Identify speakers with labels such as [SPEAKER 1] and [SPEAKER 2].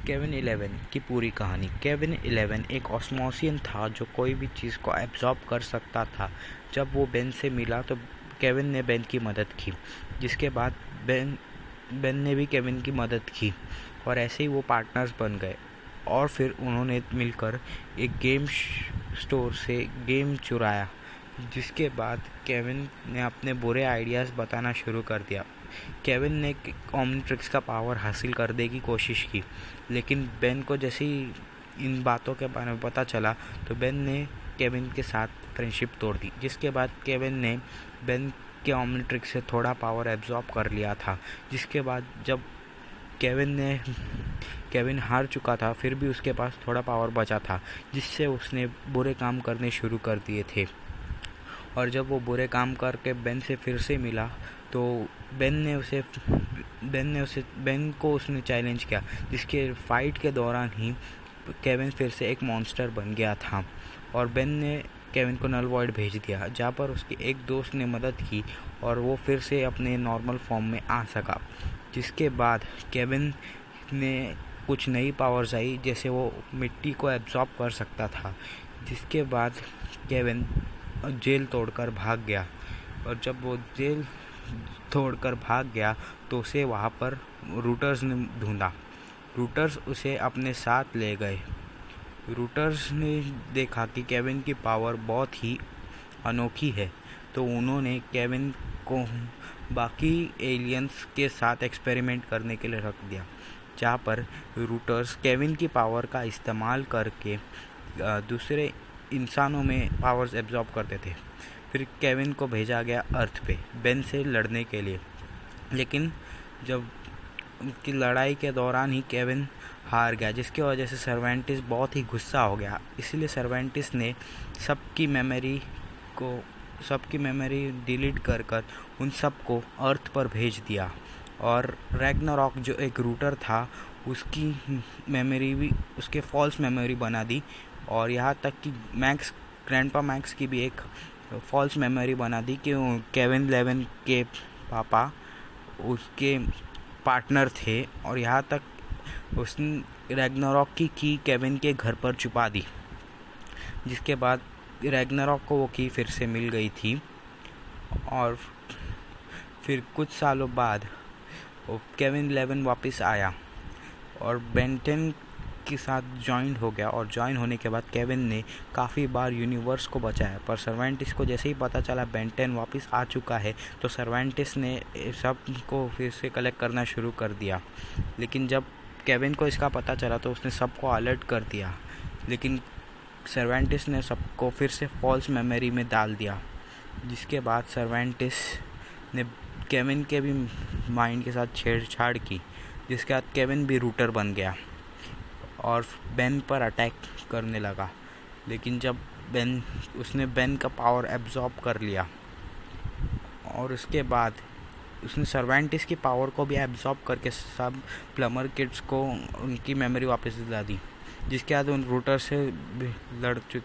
[SPEAKER 1] Kevin 11 की पूरी कहानी। केविन 11 एक ऑस्मोसियन था जो कोई भी चीज़ को एब्जॉर्ब कर सकता था। जब वो बेन से मिला तो केविन ने बेन की मदद की, जिसके बाद बेन ने भी केविन की मदद की और ऐसे ही वो पार्टनर्स बन गए। और फिर उन्होंने मिलकर एक गेम स्टोर से गेम चुराया, जिसके बाद केविन ने अपने बुरे आइडियाज़ बताना शुरू कर दिया। केविन ने ओमनिट्रिक्स का पावर हासिल करने की कोशिश की, लेकिन बेन को जैसे ही इन बातों के बारे में पता चला तो बेन ने केविन के साथ फ्रेंडशिप तोड़ दी। जिसके बाद केविन ने बेन के ओमनिट्रिक्स से थोड़ा पावर एब्जॉर्ब कर लिया था। जिसके बाद जब केविन हार चुका था, फिर भी उसके पास थोड़ा पावर बचा था, जिससे उसने बुरे काम करने शुरू कर दिए थे। और जब वो बुरे काम करके बेन से फिर से मिला तो बेन को उसने चैलेंज किया, जिसके फाइट के दौरान ही केविन फिर से एक मॉन्स्टर बन गया था और बेन ने केविन को नल वॉइड भेज दिया, जहाँ पर उसके एक दोस्त ने मदद की और वो फिर से अपने नॉर्मल फॉर्म में आ सका। जिसके बाद केविन ने कुछ नई पावर्स आई, जैसे वो मिट्टी को एब्जॉर्ब कर सकता था। जिसके बाद केविन जेल तोड़कर भाग गया और जब वो जेल तोड़कर भाग गया तो उसे वहाँ पर रूटर्स ने ढूंढा। रूटर्स उसे अपने साथ ले गए। रूटर्स ने देखा कि केविन की पावर बहुत ही अनोखी है, तो उन्होंने केविन को बाकी एलियंस के साथ एक्सपेरिमेंट करने के लिए रख दिया, जहाँ पर रूटर्स केविन की पावर का इस्तेमाल करके दूसरे इंसानों में पावर्स एब्जॉर्ब करते थे। फिर केविन को भेजा गया अर्थ पे बेन से लड़ने के लिए, लेकिन जब उनकी लड़ाई के दौरान ही केविन हार गया, जिसकी वजह से सर्वेंटिस बहुत ही गुस्सा हो गया। इसलिए सर्वेंटिस ने सबकी मेमोरी डिलीट कर उन सबको अर्थ पर भेज दिया और रैग्नारॉक जो एक रूटर था उसकी मेमोरी भी उसके फॉल्स मेमोरी बना दी, और यहाँ तक कि ग्रैंडपा मैक्स की भी एक फॉल्स मेमोरी बना दी कि केविन 11 के पापा उसके पार्टनर थे, और यहाँ तक उसने रैग्नारॉक की की केविन के घर पर छुपा दी। जिसके बाद रैग्नारॉक को वो की फिर से मिल गई थी और फिर कुछ सालों बाद केविन 11 वापस आया और बेन 10 के साथ ज्वाइन हो गया। और ज्वाइन होने के बाद केविन ने काफ़ी बार यूनिवर्स को बचाया, पर सर्वेंटिस को जैसे ही पता चला बेन 10 वापस आ चुका है तो सर्वेंटिस ने सब को फिर से कलेक्ट करना शुरू कर दिया। लेकिन जब केविन को इसका पता चला तो उसने सबको अलर्ट कर दिया, लेकिन सर्वेंटिस ने सबको फिर से फॉल्स मेमोरी में डाल दिया। जिसके बाद सर्वेंटिस ने केविन के भी माइंड के साथ छेड़छाड़ की, जिसके बाद केविन भी रूटर बन गया और बेन पर अटैक करने लगा। लेकिन जब उसने बेन का पावर एब्जॉर्ब कर लिया और उसके बाद उसने सर्वेंटिस की पावर को भी एब्जॉर्ब करके सब प्लमर किड्स को उनकी मेमोरी वापस दिला दी, जिसके बाद उन रूटर से लड़ चुके।